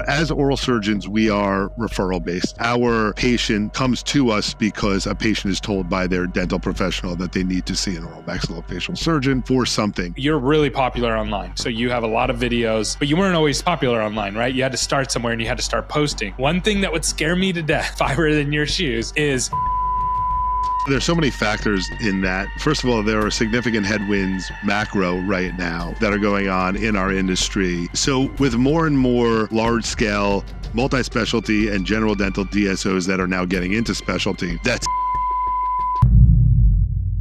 As oral surgeons, we are referral based. Our patient comes to us because a patient is told by their dental professional that they need to see an oral maxillofacial surgeon for something. You're really popular online. So you have a lot of videos, but you weren't always popular online, right? You had to start somewhere and you had to start posting. One thing that would scare me to death if I were in your shoes is... There's so many factors in that. First of all, there are significant headwinds macro right now that are going on in our industry. So with more and more large scale, multi-specialty and general dental DSOs that are now getting into specialty, that's...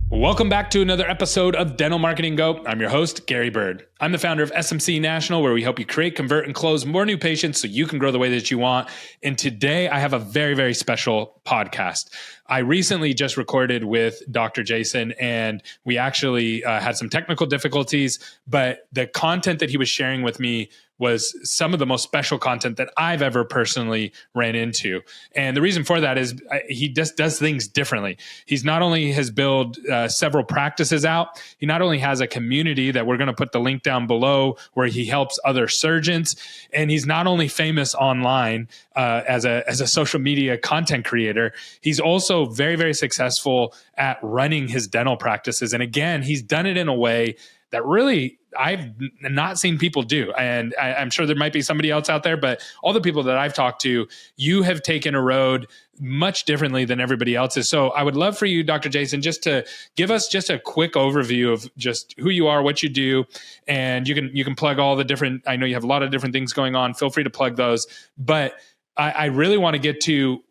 Welcome back to another episode of Dental Marketing Go. I'm your host, Gary Bird. I'm the founder of SMC National, where we help you create, convert, and close more new patients so you can grow the way that you want. And today I have a very, very special podcast. I recently just recorded with Dr. Jason, and we actually had some technical difficulties, but the content that he was sharing with me was some of the most special content that I've ever personally ran into. And the reason for that is he just does things differently. He's not only has built several practices out, he not only has a community that we're going to put the link down below where he helps other surgeons, and he's not only famous online as a social media content creator, he's also very, very successful at running his dental practices. And again, he's done it in a way that really I've not seen people do. And I'm sure there might be somebody else out there, but all the people that I've talked to, you have taken a road much differently than everybody else's. So I would love for you, Dr. Jason, just to give us just a quick overview of just who you are, what you do, and you can plug all the different, I know you have a lot of different things going on. Feel free to plug those. But I really want to get to,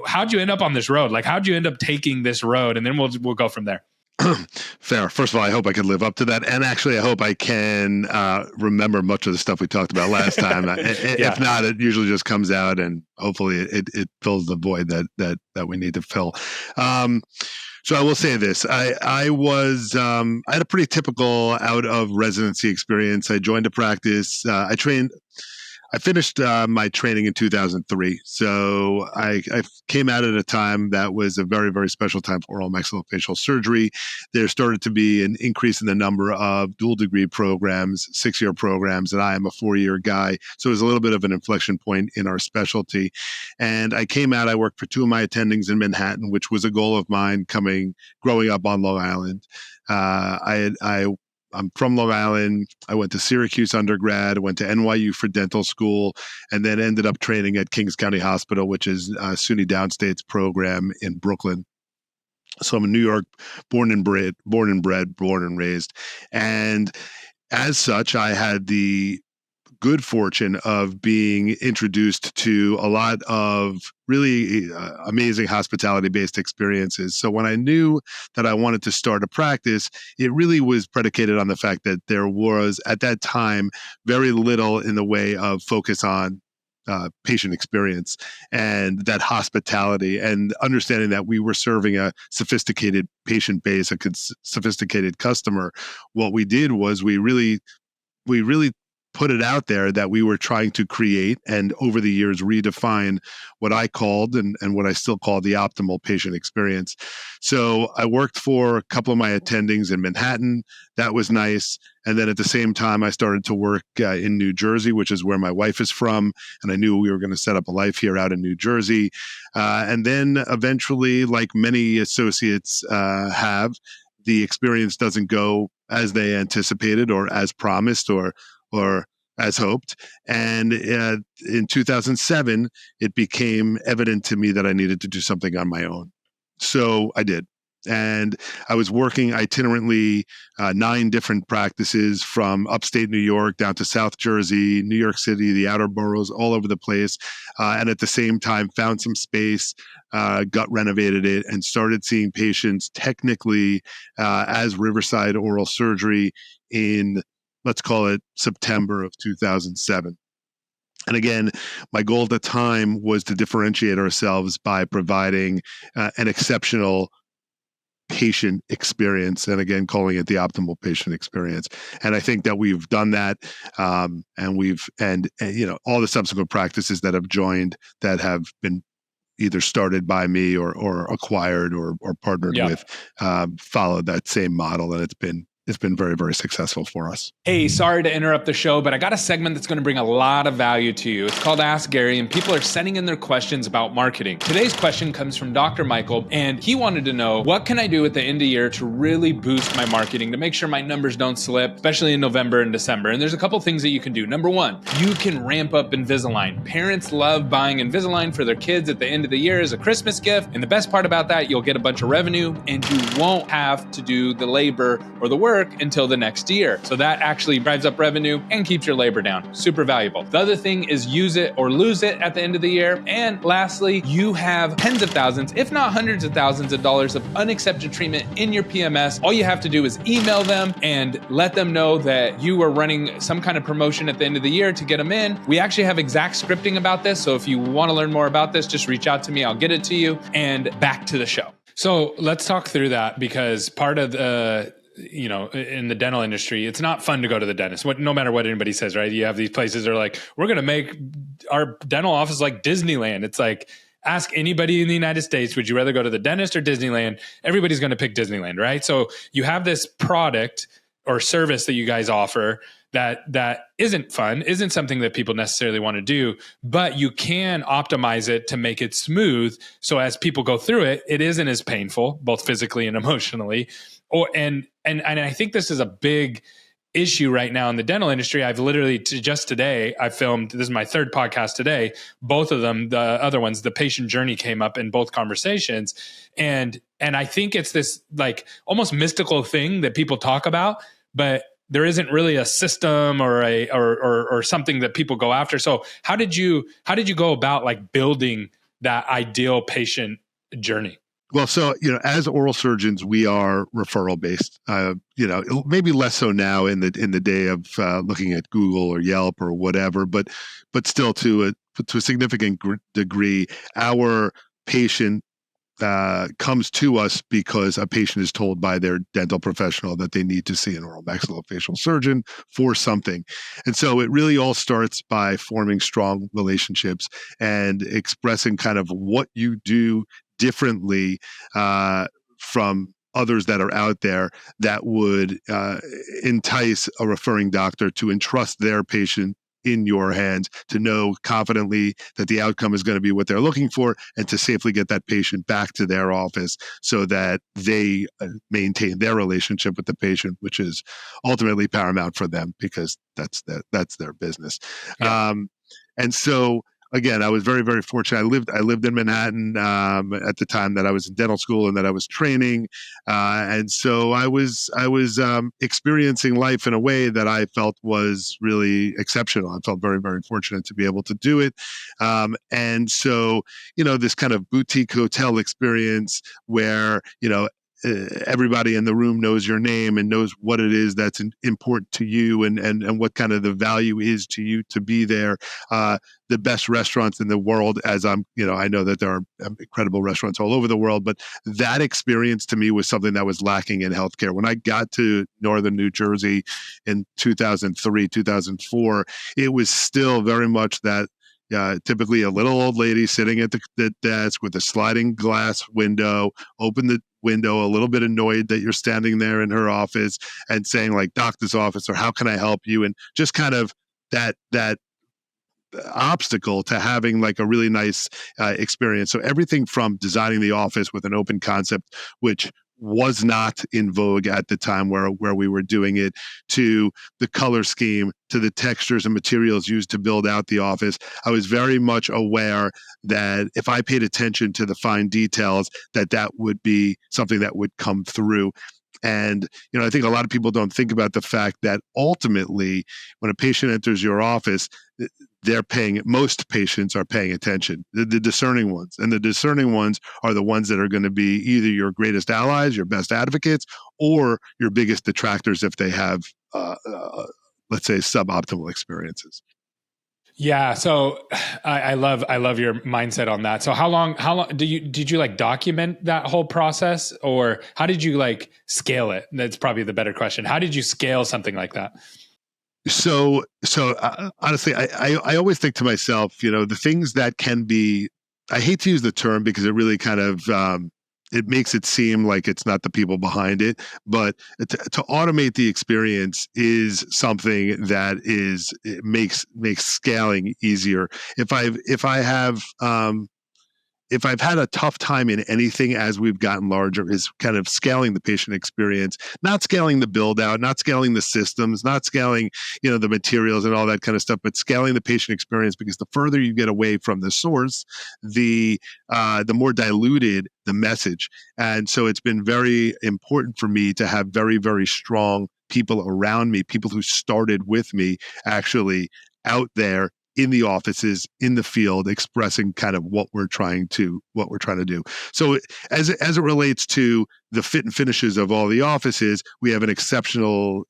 how'd you end up on this road? Like, how'd you end up taking this road? And then we'll go from there. Fair. First of all, I hope I can live up to that. And actually, I hope I can remember much of the stuff we talked about last time. If not, it usually just comes out and hopefully it fills the void that we need to fill. So I will say this. I had a pretty typical out of residency experience. I joined a practice. I finished my training in 2003. So I came out at a time that was a very, very special time for oral maxillofacial surgery. There started to be an increase in the number of dual degree programs, 6-year programs, and I am a 4-year guy. So it was a little bit of an inflection point in our specialty. And I came out, I worked for 2 of my attendings in Manhattan, which was a goal of mine growing up on Long Island. I'm from Long Island. I went to Syracuse undergrad, went to NYU for dental school, and then ended up training at Kings County Hospital, which is SUNY Downstate's program in Brooklyn. So I'm in New York, born and raised. And as such, I had the good fortune of being introduced to a lot of really amazing hospitality-based experiences. So when I knew that I wanted to start a practice, it really was predicated on the fact that there was, at that time, very little in the way of focus on patient experience and that hospitality, and understanding that we were serving a sophisticated patient base, a sophisticated customer. What we did was we really put it out there that we were trying to create and over the years redefine what I called and what I still call the optimal patient experience. So I worked for a couple of my attendings in Manhattan. That was nice. And then at the same time, I started to work in New Jersey, which is where my wife is from. And I knew we were going to set up a life here out in New Jersey. And then eventually, like many associates have, the experience doesn't go as they anticipated or as promised or as hoped. And in 2007, it became evident to me that I needed to do something on my own. So I did. And I was working itinerantly 9 different practices from upstate New York down to South Jersey, New York City, the outer boroughs, all over the place. And at the same time, found some space, gut renovated it, and started seeing patients technically as Riverside Oral Surgery in, let's call it, September of 2007. And again, my goal at the time was to differentiate ourselves by providing an exceptional patient experience, and again, calling it the optimal patient experience. And I think that we've done that, and all the subsequent practices that have joined that have been either started by me or acquired or partnered with followed that same model, and it's been it's been very, very successful for us. Hey, sorry to interrupt the show, but I got a segment that's going to bring a lot of value to you. It's called Ask Gary, and people are sending in their questions about marketing. Today's question comes from Dr. Michael, and he wanted to know, what can I do at the end of year to really boost my marketing, to make sure my numbers don't slip, especially in November and December? And there's a couple things that you can do. Number one, you can ramp up Invisalign. Parents love buying Invisalign for their kids at the end of the year as a Christmas gift. And the best part about that, you'll get a bunch of revenue, and you won't have to do the labor or the work until the next year. So that actually drives up revenue and keeps your labor down. Super valuable. The other thing is use it or lose it at the end of the year. And lastly, you have tens of thousands, if not hundreds of thousands of dollars of unaccepted treatment in your PMS. All you have to do is email them and let them know that you are running some kind of promotion at the end of the year to get them in. We actually have exact scripting about this. So if you want to learn more about this, just reach out to me. I'll get it to you. And back to the show. So let's talk through that, because part of the in the dental industry, it's not fun to go to the dentist. No matter what anybody says, right? You have these places that are like, we're going to make our dental office like Disneyland. It's like, ask anybody in the United States, would you rather go to the dentist or Disneyland? Everybody's going to pick Disneyland, right? So you have this product or service that you guys offer that isn't fun, isn't something that people necessarily want to do, but you can optimize it to make it smooth. So as people go through it, it isn't as painful, both physically and emotionally. And I think this is a big issue right now in the dental industry. I've literally just today, I filmed, this is my third podcast today. Both of them, the other ones, the patient journey came up in both conversations. And I think it's this like almost mystical thing that people talk about, but there isn't really a system or something that people go after. So how did you go about like building that ideal patient journey? Well, so, as oral surgeons, we are referral based, maybe less so now in the day of looking at Google or Yelp or whatever, but still to a significant degree, our patient comes to us because a patient is told by their dental professional that they need to see an oral maxillofacial surgeon for something. And so it really all starts by forming strong relationships and expressing kind of what you do differently from others that are out there that would entice a referring doctor to entrust their patient in your hands, to know confidently that the outcome is going to be what they're looking for, and to safely get that patient back to their office so that they maintain their relationship with the patient, which is ultimately paramount for them because that's their business. Yeah. And so, again, I was very, very fortunate. I lived in Manhattan at the time that I was in dental school and that I was training, and so I was experiencing life in a way that I felt was really exceptional. I felt very, very fortunate to be able to do it, and so this kind of boutique hotel experience where everybody in the room knows your name and knows what it is that's important to you and what kind of the value is to you to be there. The best restaurants in the world, as I know that there are incredible restaurants all over the world, but that experience to me was something that was lacking in healthcare. When I got to Northern New Jersey in 2003, 2004, it was still very much that typically a little old lady sitting at the desk with a sliding glass window, open the window, a little bit annoyed that you're standing there in her office and saying like doctor's office or how can I help you? And just kind of that obstacle to having like a really nice experience. So everything from designing the office with an open concept, which was not in vogue at the time where we were doing it, to the color scheme, to the textures and materials used to build out the office. I was very much aware that if I paid attention to the fine details, that would be something that would come through. And, I think a lot of people don't think about the fact that ultimately, when a patient enters your office, most patients are paying attention, the discerning ones. And the discerning ones are the ones that are going to be either your greatest allies, your best advocates, or your biggest detractors if they have, let's say, suboptimal experiences. Yeah. So I love your mindset on that. So how long did you like document that whole process, or how did you like scale it? That's probably the better question. How did you scale something like that? So honestly, I always think to myself, the things that can be, I hate to use the term because it really kind of it makes it seem like it's not the people behind it, but to automate the experience is something that it makes scaling easier. If I've had a tough time in anything as we've gotten larger, is kind of scaling the patient experience, not scaling the build out, not scaling the systems, not scaling, the materials and all that kind of stuff, but scaling the patient experience, because the further you get away from the source, the more diluted the message. And so it's been very important for me to have very, very strong people around me, people who started with me actually out there in the offices, in the field, expressing kind of what we're trying to do. So as it relates to the fit and finishes of all the offices, we have an exceptional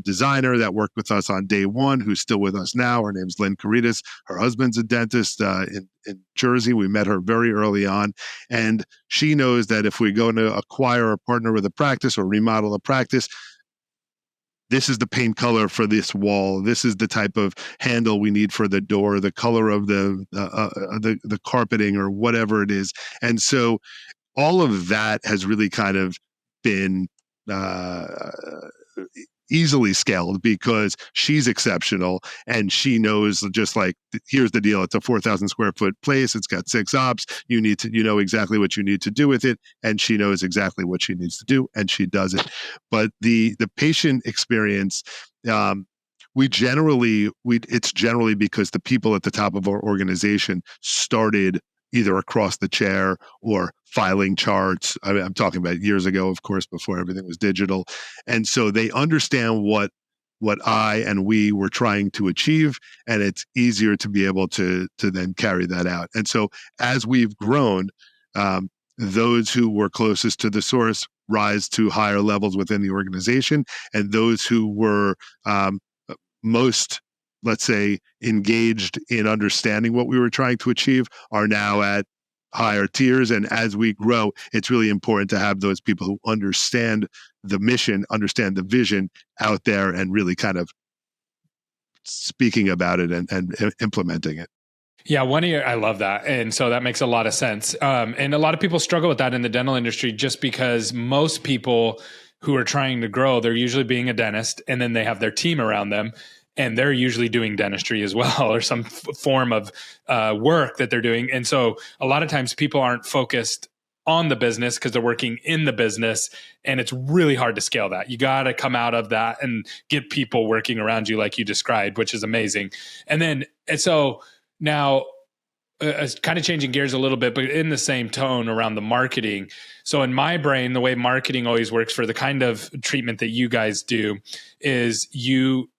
designer that worked with us on day one, who's still with us now. Her name's Lynn Caritas. Her husband's a dentist in Jersey. We met her very early on, and she knows that if we're going to acquire or partner with a practice or remodel a practice, this is the paint color for this wall. This is the type of handle we need for the door, the color of the carpeting or whatever it is. And so all of that has really kind of been easily scaled because she's exceptional and she knows, just like, here's the deal. It's a 4,000 square foot place. It's got 6 ops. You know exactly what you need to do with it. And she knows exactly what she needs to do, and she does it. But the patient experience, it's generally because the people at the top of our organization started either across the chair or filing charts. I'm talking about years ago, of course, before everything was digital. And so they understand what I and we were trying to achieve, and it's easier to be able to then carry that out. And so as we've grown, those who were closest to the source rise to higher levels within the organization, and those who were most, let's say, engaged in understanding what we were trying to achieve are now at higher tiers. And as we grow, it's really important to have those people who understand the mission, understand the vision out there, and really kind of speaking about it and implementing it. Yeah, I love that. And so that makes a lot of sense. And a lot of people struggle with that in the dental industry, just because most people who are trying to grow, they're usually being a dentist, and then they have their team around them, and they're usually doing dentistry as well, or some form of work that they're doing. And so a lot of times people aren't focused on the business because they're working in the business, and it's really hard to scale that. You got to come out of that and get people working around you like you described, which is amazing. And so now, kind of changing gears a little bit, but in the same tone around the marketing. So in my brain, the way marketing always works for the kind of treatment that you guys do is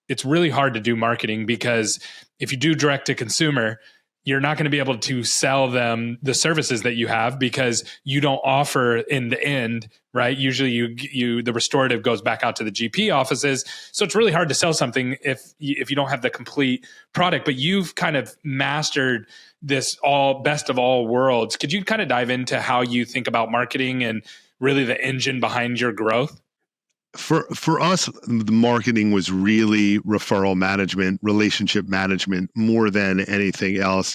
it's really hard to do marketing, because if you do direct to consumer, you're not going to be able to sell them the services that you have, because you don't offer in the end, right? Usually the restorative goes back out to the GP offices. So it's really hard to sell something if you don't have the complete product, but you've kind of mastered this best of all worlds. Could you kind of dive into how you think about marketing and really the engine behind your growth? For us, the marketing was really referral management, relationship management, more than anything else.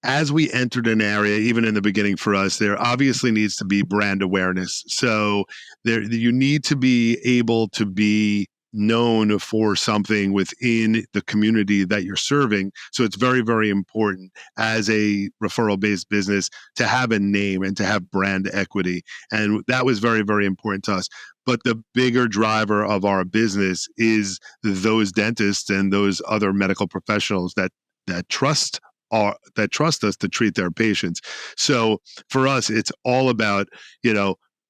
As we entered an area, even in the beginning for us, there obviously needs to be brand awareness. So you need to be able to be known for something within the community that you're serving. So it's very, very important as a referral-based business to have a name and to have brand equity. And that was very, very important to us. But the bigger driver of our business is those dentists and those other medical professionals that trust us to treat their patients. So for us, it's all about,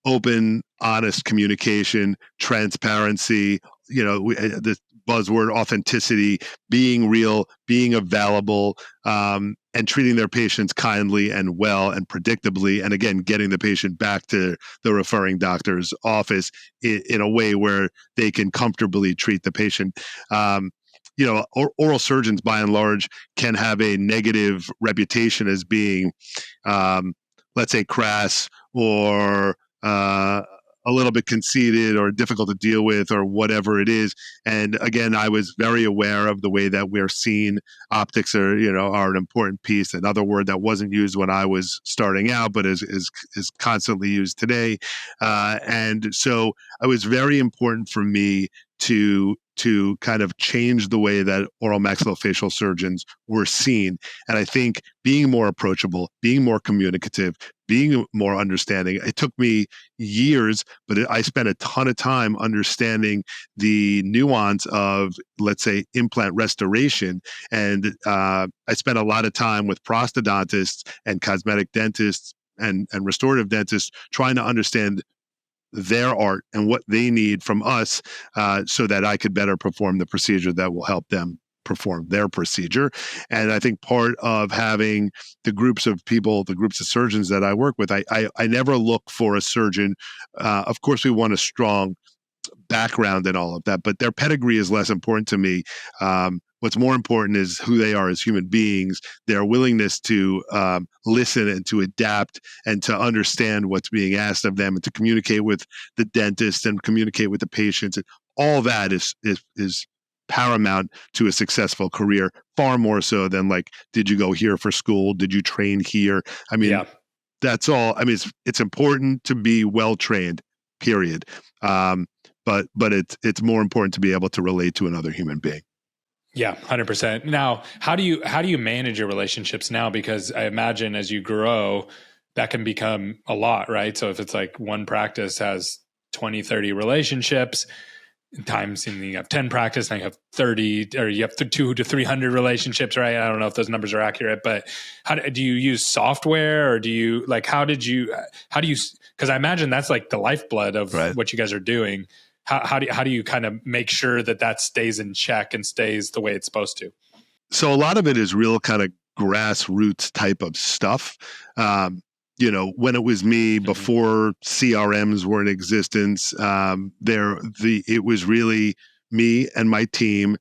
open, honest communication, transparency, the buzzword authenticity, being real, being available, and treating their patients kindly and well and predictably. And again, getting the patient back to the referring doctor's office in a way where they can comfortably treat the patient. Oral surgeons, by and large, can have a negative reputation as being, let's say, crass or a little bit conceited or difficult to deal with or whatever it is. And again, I was very aware of the way that we're seen. Optics are an important piece. Another word that wasn't used when I was starting out, but is constantly used today. And so it was very important for me to kind of change the way that oral maxillofacial surgeons were seen. And I think being more approachable, being more communicative, being more understanding, it took me years, but I spent a ton of time understanding the nuance of, let's say, implant restoration. And I spent a lot of time with prosthodontists and cosmetic dentists and restorative dentists trying to understand their art and what they need from us, so that I could better perform the procedure that will help them perform their procedure. And I think part of having the groups of people, the groups of surgeons that I work with, I never look for a surgeon. Of course, we want a strong background and all of that, but their pedigree is less important to me. What's more important is who they are as human beings, their willingness to listen and to adapt and to understand what's being asked of them and to communicate with the dentist and communicate with the patients. And all that is paramount to a successful career, far more so than like, did you go here for school? Did you train here? I mean, that's all. I mean, it's important to be well trained, period. But it's more important to be able to relate to another human being. Yeah, 100%. Now, how do you manage your relationships now? Because I imagine as you grow, that can become a lot, right? So if it's like one practice has 20, 30 relationships, times you have 10 practice, and you have 30, or you have 200 to 300 relationships, right? I don't know if those numbers are accurate, but how do you use software, or do you how do you, because I imagine that's like the lifeblood of what you guys are doing. How do you kind of make sure that stays in check and stays the way it's supposed to? So a lot of it is real kind of grassroots type of stuff. When it was me, before CRMs were in existence, it was really me and my team.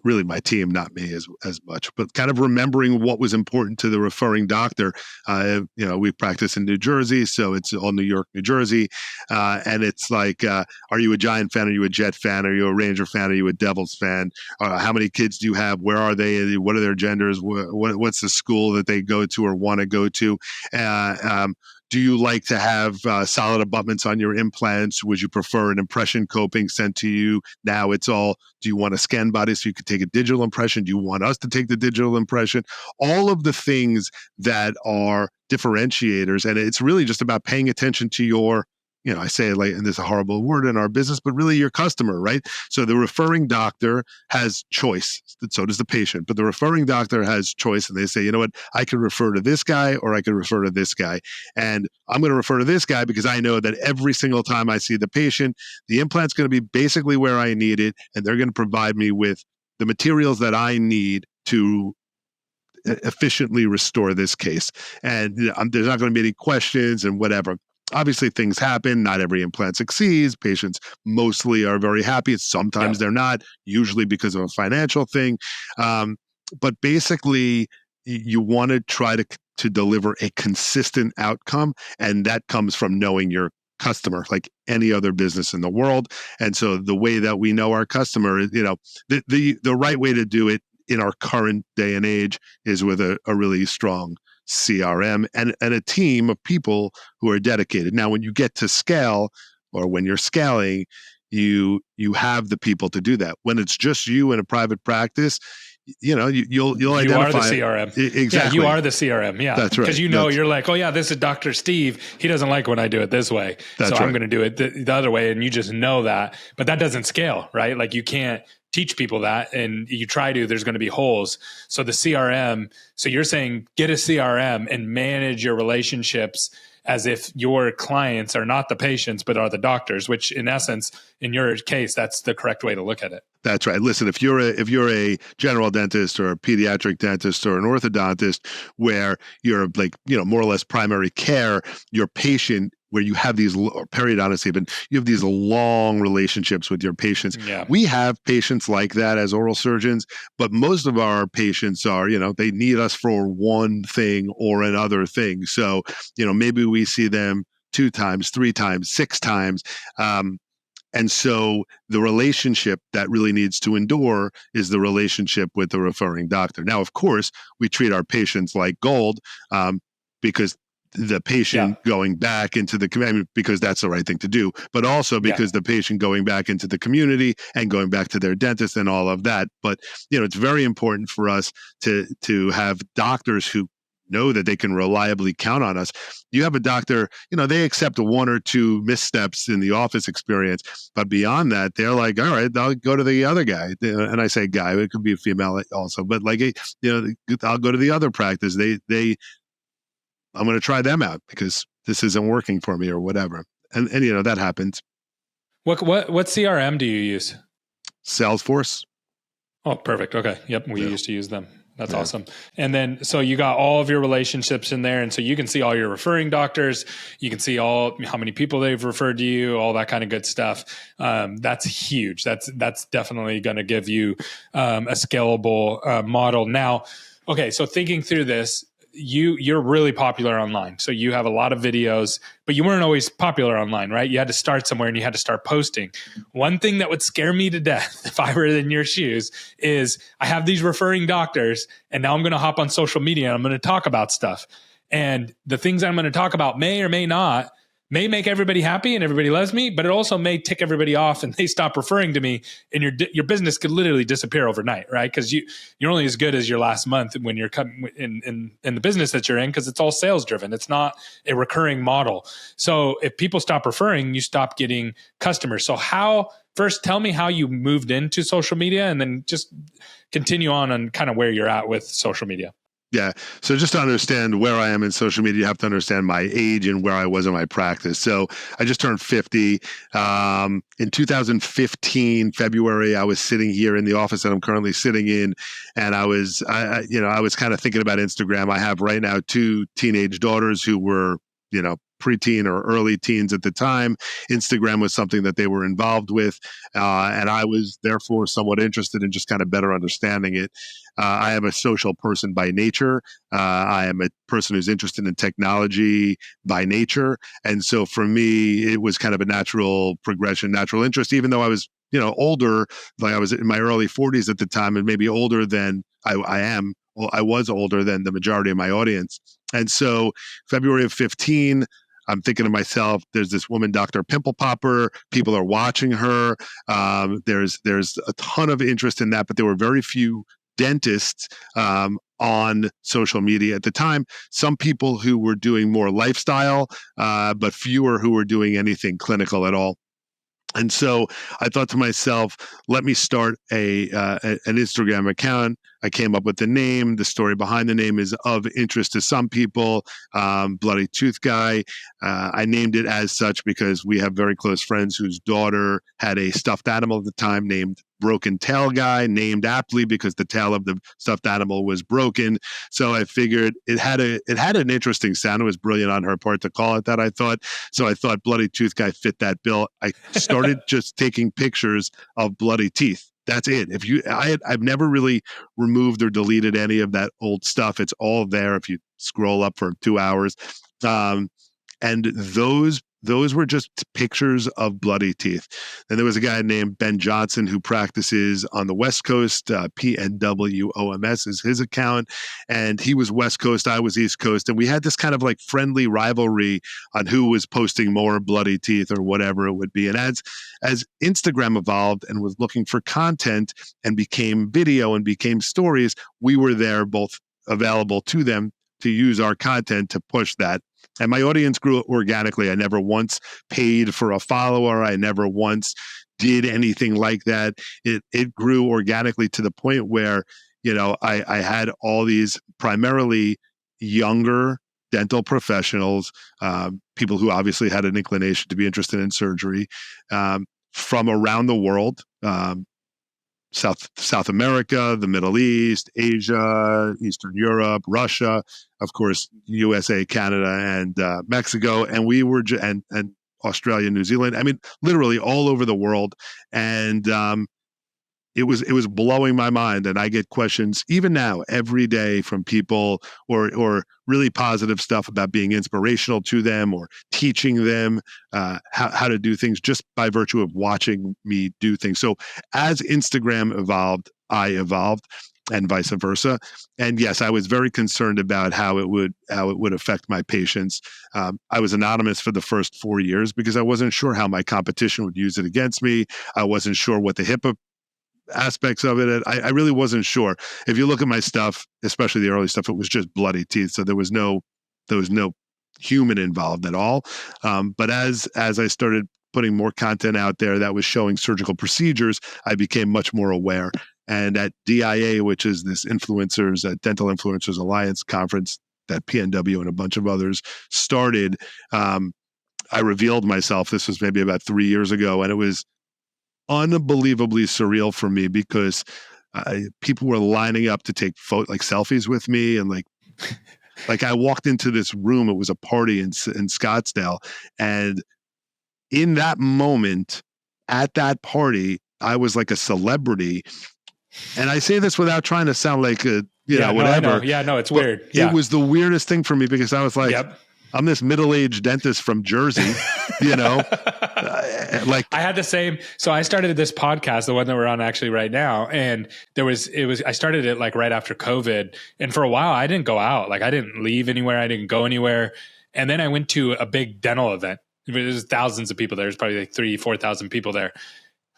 Really my team, not me as much, but kind of remembering what was important to the referring doctor. We practice in New Jersey, so it's all New York, New Jersey. And it's like, are you a Giant fan? Are you a Jet fan? Are you a Ranger fan? Are you a Devils fan? How many kids do you have? Where are they? What are their genders? What's the school that they go to or want to go to? Do you like to have solid abutments on your implants? Would you prefer an impression coping sent to you? Now it's all, do you want a scan body so you could take a digital impression? Do you want us to take the digital impression? All of the things that are differentiators. And it's really just about paying attention to your, I say it like, and this is a horrible word in our business, but really your customer, right? So the referring doctor has choice. So does the patient, but the referring doctor has choice. And they say, you know what, I could refer to this guy or I could refer to this guy. And I'm going to refer to this guy because I know that every single time I see the patient, the implant's going to be basically where I need it. And they're going to provide me with the materials that I need to efficiently restore this case. And there's not going to be any questions and whatever. Obviously, things happen. Not every implant succeeds. Patients mostly are very happy. Sometimes they're not, usually because of a financial thing. But basically, you want to try to deliver a consistent outcome. And that comes from knowing your customer, like any other business in the world. And so the way that we know our customer is, the right way to do it in our current day and age is with a really strong CRM and a team of people who are dedicated. Now, when you get to scale, or when you're scaling, you have the people to do that. When it's just you in a private practice, you'll identify. You are the CRM. Exactly. Yeah, you are the CRM. Yeah, that's right. Because you're like, oh yeah, this is Dr. Steve. He doesn't like when I do it this way, so I'm going to do it the other way, and you just know that. But that doesn't scale, right? Like you can't teach people that, and you try to, there's going to be holes. So the CRM, so you're saying get a CRM and manage your relationships as if your clients are not the patients, but are the doctors, which in essence, in your case, that's the correct way to look at it. That's right. Listen, if you're a general dentist or a pediatric dentist or an orthodontist, where you're like, more or less primary care, your patient, where you have these periodontists, even you have these long relationships with your patients. Yeah. We have patients like that as oral surgeons, but most of our patients are, they need us for one thing or another thing. So, maybe we see them 2 times, 3 times, 6 times. And so the relationship that really needs to endure is the relationship with the referring doctor. Now, of course, we treat our patients like gold, because the patient going back into the community, because that's the right thing to do, but also because the patient going back into the community and going back to their dentist and all of that. But, it's very important for us to have doctors who know that they can reliably count on us. You have a doctor, they accept 1 or 2 missteps in the office experience, but beyond that, they're like, all right, I'll go to the other guy. And I say guy, it could be a female also, but like, I'll go to the other practice. I'm going to try them out because this isn't working for me or whatever. And that happens. What CRM do you use? Salesforce. Oh, perfect. Okay. Yep. We used to use them. That's awesome. And then, so you got all of your relationships in there. And so you can see all your referring doctors. You can see how many people they've referred to you, all that kind of good stuff. That's huge. That's definitely going to give you a scalable model. Now, okay. So thinking through this, you're really popular online. So you have a lot of videos, but you weren't always popular online, right? You had to start somewhere and you had to start posting. One thing that would scare me to death if I were in your shoes is I have these referring doctors and now I'm going to hop on social media and I'm going to talk about stuff. And the things I'm going to talk about may or may make everybody happy and everybody loves me, but it also may tick everybody off and they stop referring to me, and your business could literally disappear overnight, right? Because you're only as good as your last month when you're in the business that you're in, because it's all sales driven. It's not a recurring model. So if people stop referring, you stop getting customers. So first tell me how you moved into social media, and then just continue on kind of where you're at with social media. Yeah. So just to understand where I am in social media, you have to understand my age and where I was in my practice. So I just turned 50. In 2015, February, I was sitting here in the office that I'm currently sitting in, and I was kind of thinking about Instagram. I have right now 2 teenage daughters who were, preteen or early teens at the time. Instagram was something that they were involved with, and I was therefore somewhat interested in just kind of better understanding it. I am a social person by nature. I am a person who's interested in technology by nature. And so for me, it was kind of a natural progression, natural interest, even though I was, older, like I was in my early 40s at the time, and maybe older than I am. Well, I was older than the majority of my audience. And so February of 15, I'm thinking to myself, there's this woman, Dr. Pimple Popper. People are watching her. There's a ton of interest in that, but there were very few dentists on social media at the time. Some people who were doing more lifestyle, but fewer who were doing anything clinical at all. And so I thought to myself, let me start an Instagram account. I came up with the name. The story behind the name is of interest to some people. Bloody Tooth Guy. I named it as such because we have very close friends whose daughter had a stuffed animal at the time named Broken Tail Guy, named aptly because the tail of the stuffed animal was broken. So I figured it had an interesting sound. It was brilliant on her part to call it that, I thought. So I thought Bloody Tooth Guy fit that bill. I started just taking pictures of bloody teeth. That's it. I've never really removed or deleted any of that old stuff. It's all there if you scroll up for 2 hours. And those were just pictures of bloody teeth. Then there was a guy named Ben Johnson who practices on the West Coast. PNWOMS is his account. And he was West Coast, I was East Coast. And we had this kind of like friendly rivalry on who was posting more bloody teeth or whatever it would be. And as Instagram evolved and was looking for content and became video and became stories, we were there both available to them to use our content to push that. And my audience grew organically. I never once paid for a follower. I never once did anything like that. It grew organically to the point where, I had all these primarily younger dental professionals, people who obviously had an inclination to be interested in surgery, from around the world, South America, the Middle East, Asia, Eastern Europe, Russia, of course, USA, Canada, and Mexico, and we were and Australia, New Zealand. I mean, literally all over the world, and it was blowing my mind. And I get questions even now every day from people, or really positive stuff about being inspirational to them or teaching them how to do things just by virtue of watching me do things. So as Instagram evolved, I evolved, and vice versa. And yes, I was very concerned about how it would affect my patients. I was anonymous for the first 4 years because I wasn't sure how my competition would use it against me. I wasn't sure what the HIPAA aspects of it. I really wasn't sure. If you look at my stuff, especially the early stuff, it was just bloody teeth. So there was no human involved at all. But as I started putting more content out there that was showing surgical procedures, I became much more aware. And at DIA, which is this Dental Influencers Alliance conference that PNW and a bunch of others started, I revealed myself. This was maybe about 3 years ago, and it was unbelievably surreal for me because people were lining up to take selfies with me, and like I walked into this room. It was a party in Scottsdale, and in that moment, at that party, I was like a celebrity. And I say this without trying to sound like whatever. No, yeah, no, it's weird. Yeah. It was the weirdest thing for me because I was like, yep. I'm this middle-aged dentist from Jersey, I had the same. So I started this podcast, the one that we're on actually right now. And I started it like right after COVID. And for a while I didn't go out. Like I didn't leave anywhere. I didn't go anywhere. And then I went to a big dental event. There's thousands of people there. There's probably like 3,000-4,000 people there.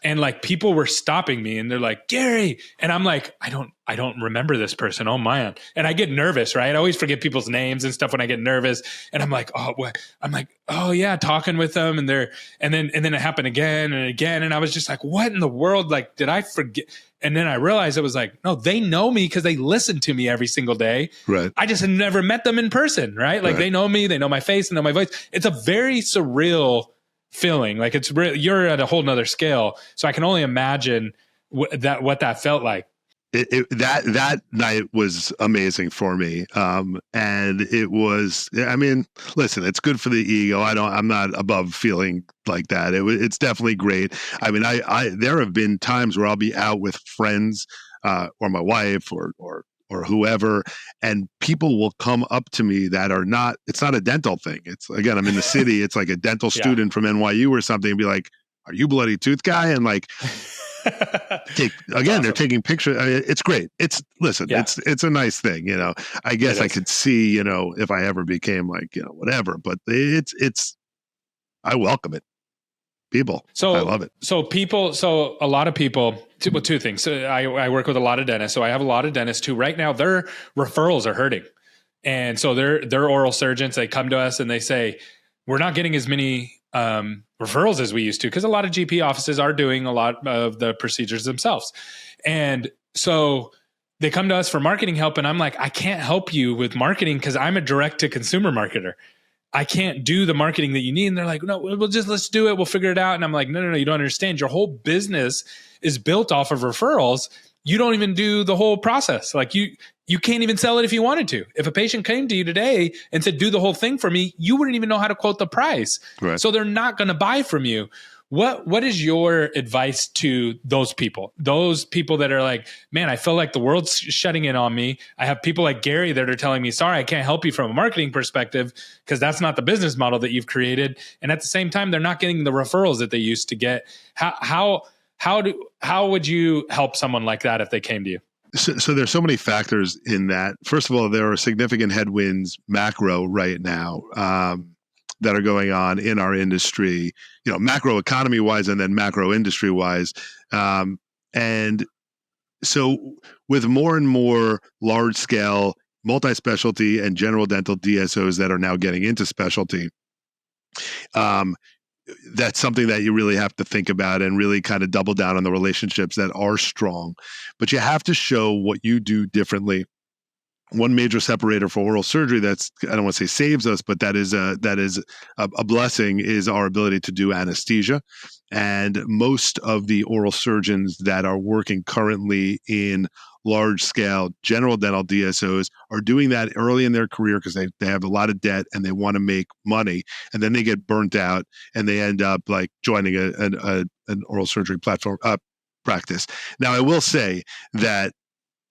And like people were stopping me and they're like, Gary. And I'm like, I don't remember this person. Oh man. And I get nervous, right? I always forget people's names and stuff when I get nervous. And I'm like, oh, what? I'm like, oh yeah, talking with them. And then it happened again and again. And I was just like, what in the world? Like, did I forget? And then I realized it was like, no, they know me because they listen to me every single day. Right. I just had never met them in person, right? Like They know me, they know my face, they know my voice. It's a very surreal feeling. Like you're at a whole nother scale. So I can only imagine what that felt like. That night was amazing for me. And it was, I mean, listen, it's good for the ego. I'm not above feeling like that. It's definitely great. I mean, there have been times where I'll be out with friends, or my wife or whoever, and people will come up to me that it's not a dental thing. It's, again, I'm in the city. It's like a dental student from NYU or something, and be like, are you bloody tooth guy? And like, they're taking pictures. I mean, it's great. It's a nice thing, I guess I could see, if I ever became like, whatever, but I welcome it. People. So I love it. So a lot of people, two things. So I work with a lot of dentists. So I have a lot of dentists who right now their referrals are hurting. And so they're oral surgeons. They come to us and they say, we're not getting as many referrals as we used to, because a lot of GP offices are doing a lot of the procedures themselves. And so they come to us for marketing help. And I'm like, I can't help you with marketing because I'm a direct to consumer marketer. I can't do the marketing that you need. And they're like, no, let's do it. We'll figure it out. And I'm like, no, you don't understand. Your whole business is built off of referrals. You don't even do the whole process. Like you can't even sell it if you wanted to. If a patient came to you today and said, do the whole thing for me, you wouldn't even know how to quote the price. Right. So they're not going to buy from you. What is your advice to those people that are like, man, I feel like the world's shutting in on me. I have people like Gary that are telling me, sorry, I can't help you from a marketing perspective because that's not the business model that you've created. And at the same time, they're not getting the referrals that they used to get. How would you help someone like that if they came to you? So there's so many factors in that. First of all, there are significant headwinds macro right now that are going on in our industry, macro economy wise and then macro industry wise. And so with more and more large scale, multi-specialty and general dental DSOs that are now getting into specialty, that's something that you really have to think about and really kind of double down on the relationships that are strong. But you have to show what you do differently. One major separator for oral surgery that's, I don't want to say saves us, but that is a blessing, is our ability to do anesthesia. And most of the oral surgeons that are working currently in large scale general dental DSOs are doing that early in their career because they have a lot of debt and they want to make money, and then they get burnt out and they end up like joining an oral surgery platform, practice. Now, I will say that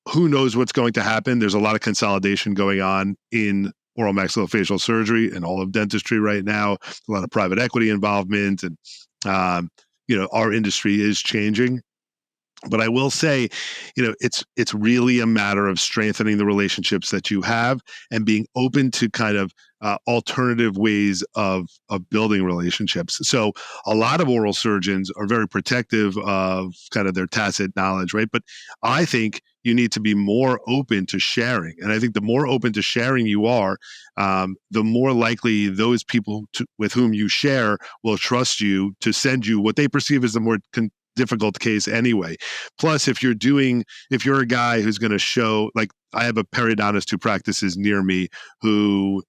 who knows what's going to happen. There's a lot of consolidation going on in oral maxillofacial surgery and all of dentistry right now. A lot of private equity involvement, and our industry is changing. But I will say, it's really a matter of strengthening the relationships that you have and being open to kind of alternative ways of building relationships. So a lot of oral surgeons are very protective of kind of their tacit knowledge, right? But I think you need to be more open to sharing. And I think the more open to sharing you are, the more likely those people with whom you share will trust you to send you what they perceive as the more difficult case anyway. Plus, if you're a guy who's going to show, like, I have a periodontist who practices near me who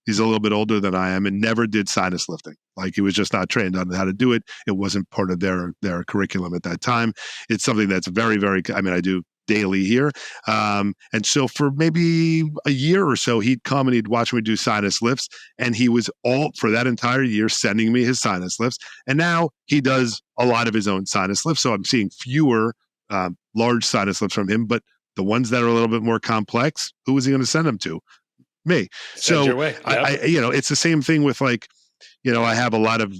he's a little bit older than I am and never did sinus lifting. Like, he was just not trained on how to do it. It wasn't part of their curriculum at that time. It's something that's very, very, I do daily here. And so for maybe a year or so, he'd come and he'd watch me do sinus lifts. And he was for that entire year sending me his sinus lifts. And now he does a lot of his own sinus lifts. So I'm seeing fewer large sinus lifts from him, but the ones that are a little bit more complex, who is he going to send them to? Me. Send your way. Yep. I it's the same thing with, like, I have a lot of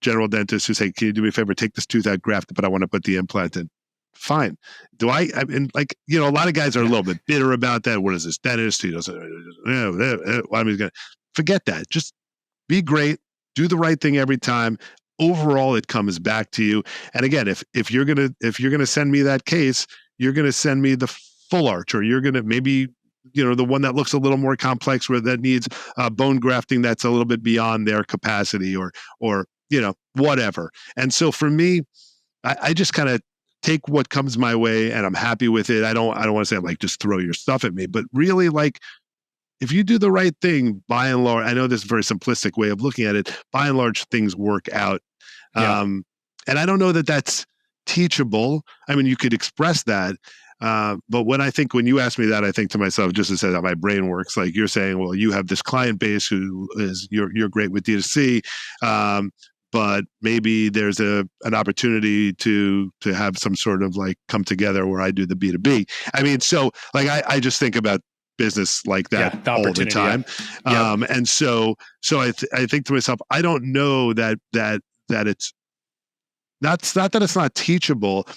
general dentists who say, can you do me a favor, take this tooth out, graft it, but I want to put the implant in. Fine. A lot of guys are a little bit bitter about that. What is this dentist? He doesn't, he's going to forget that. Just be great. Do the right thing every time. Overall, it comes back to you. And again, if you're going to send me that case, you're going to send me the full arch, or you're going to maybe, the one that looks a little more complex, where that needs bone grafting that's a little bit beyond their capacity, or whatever. And so for me, I just kind of take what comes my way, and I'm happy with it. I don't want to say, like, just throw your stuff at me, but really, like, if you do the right thing, by and large, I know this is a very simplistic way of looking at it, by and large, things work out. Yeah. And I don't know that that's teachable. I mean, you could express that. But when you ask me that, I think to myself, just to say that my brain works, like you're saying, well, you have this client base who is, you're great with D2C. But maybe there's an opportunity to have some sort of, like, come together where I do the B2B. I mean, so, like, I just think about business like that all the time. Yeah. And so I think to myself, I don't know that it's not that it's not teachable.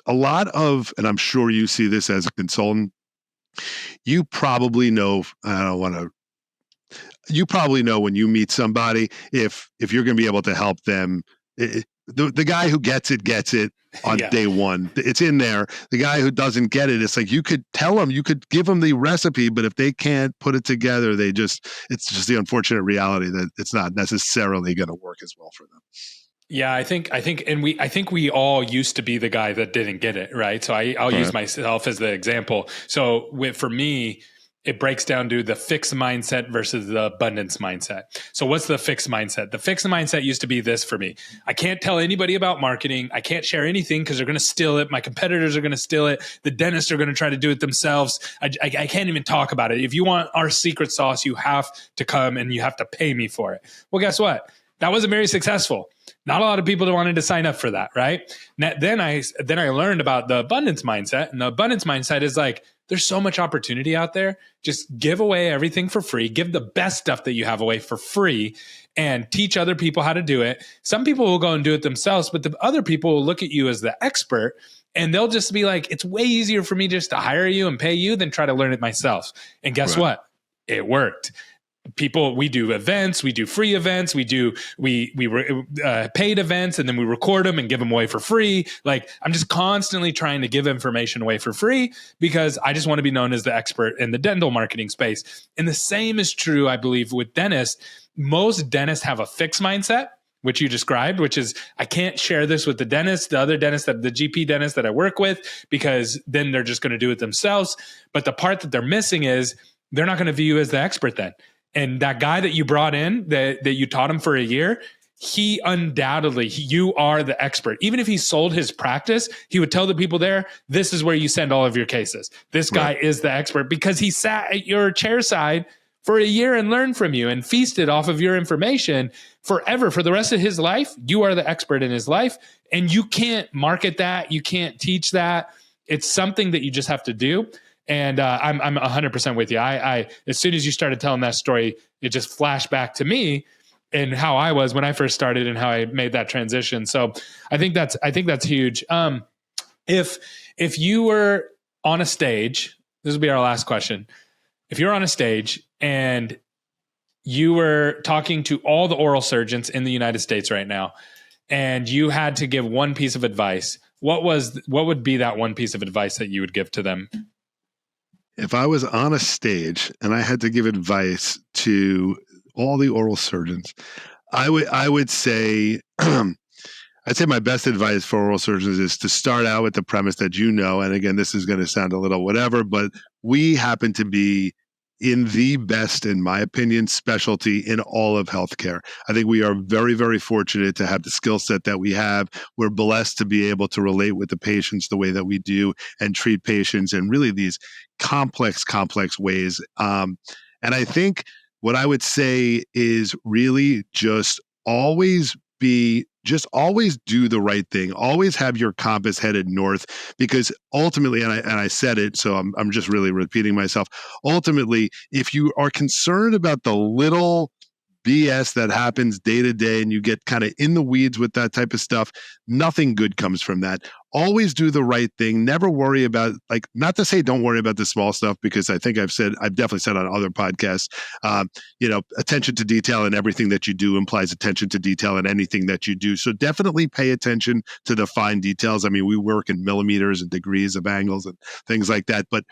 A lot of, and I'm sure you see this as a consultant, you probably know, you probably know when you meet somebody, if you're going to be able to help them. The guy who gets it on day one, it's in there. The guy who doesn't get it, it's like, you could tell them, you could give them the recipe, but if they can't put it together, it's just the unfortunate reality that it's not necessarily going to work as well for them. Yeah, I think we all used to be the guy that didn't get it, right? So I'll use myself as the example. So for me, it breaks down to the fixed mindset versus the abundance mindset. So what's the fixed mindset? The fixed mindset used to be this for me. I can't tell anybody about marketing. I can't share anything because they're going to steal it. My competitors are going to steal it. The dentists are going to try to do it themselves. I can't even talk about it. If you want our secret sauce, you have to come and you have to pay me for it. Well, guess what? That wasn't very successful. Not a lot of people wanted to sign up for that, right? Then I learned about the abundance mindset, and the abundance mindset is like, there's so much opportunity out there. Just give away everything for free. Give the best stuff that you have away for free and teach other people how to do it. Some people will go and do it themselves, but the other people will look at you as the expert, and they'll just be like, it's way easier for me just to hire you and pay you than try to learn it myself. And guess what? It worked. We do events, we do free events, we paid events, and then we record them and give them away for free. Like, I'm just constantly trying to give information away for free because I just want to be known as the expert in the dental marketing space. And the same is true, I believe, with dentists. Most dentists have a fixed mindset, which you described, which is, I can't share this with the dentist, the other dentist, the GP dentist that I work with, because then they're just going to do it themselves. But the part that they're missing is they're not going to view you as the expert then. And that guy that you brought in, that you taught him for a year, he undoubtedly, you are the expert. Even if he sold his practice, he would tell the people there, this is where you send all of your cases. This guy is the expert because he sat at your chair side for a year and learned from you and feasted off of your information forever for the rest of his life. You are the expert in his life, and you can't market that. You can't teach that. It's something that you just have to do. And I'm 100% with you. I as soon as you started telling that story, it just flashed back to me and how I was when I first started and how I made that transition. So I think that's huge. If you were on a stage, this will be our last question. If you're on a stage and you were talking to all the oral surgeons in the United States right now, and you had to give one piece of advice, what would be that one piece of advice that you would give to them? If I was on a stage and I had to give advice to all the oral surgeons, I would say I'd say my best advice for oral surgeons is to start out with the premise that and again, this is going to sound a little whatever, but we happen to be in the best, in my opinion, specialty in all of healthcare. I think we are very, very fortunate to have the skill set that we have. We're blessed to be able to relate with the patients the way that we do and treat patients in really these complex ways. And I think what I would say is really just always do the right thing. Always have your compass headed north, because ultimately, and I said it, so I'm just really repeating myself. Ultimately, if you are concerned about the little BS that happens day to day and you get kind of in the weeds with that type of stuff, nothing good comes from that. Always do the right thing. Never worry about, not to say don't worry about the small stuff, because I think I've definitely said on other podcasts, attention to detail in everything that you do implies attention to detail in anything that you do. So definitely pay attention to the fine details. I mean, we work in millimeters and degrees of angles and things like that, but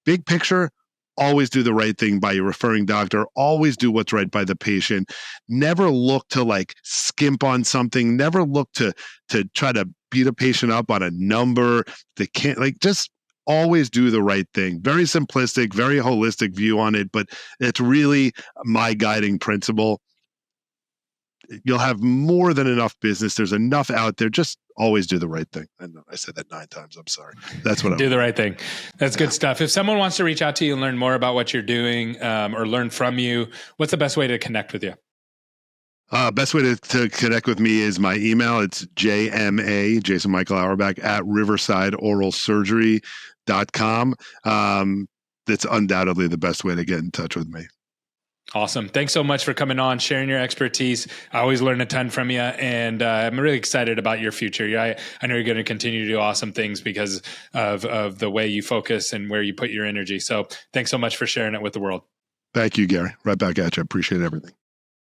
big picture, always do the right thing by your referring doctor. Always do what's right by the patient. Never look to skimp on something. Never look to try to beat a patient up on a number. They can't just always do the right thing. Very simplistic, very holistic view on it, but it's really my guiding principle. You'll have more than enough business. There's enough out there. Just always do the right thing. I know I said that 9 times. I'm sorry. That's what I do the right thing. That's good stuff. If someone wants to reach out to you and learn more about what you're doing or learn from you, what's the best way to connect with you? Best way to connect with me is my email. It's JMA, Jason Michael Auerbach, at riversideoralsurgery.com. That's undoubtedly the best way to get in touch with me. Awesome. Thanks so much for coming on, sharing your expertise. I always learn a ton from you, and I'm really excited about your future. I know you're going to continue to do awesome things because of the way you focus and where you put your energy. So thanks so much for sharing it with the world. Thank you, Gary. Right back at you. I appreciate everything.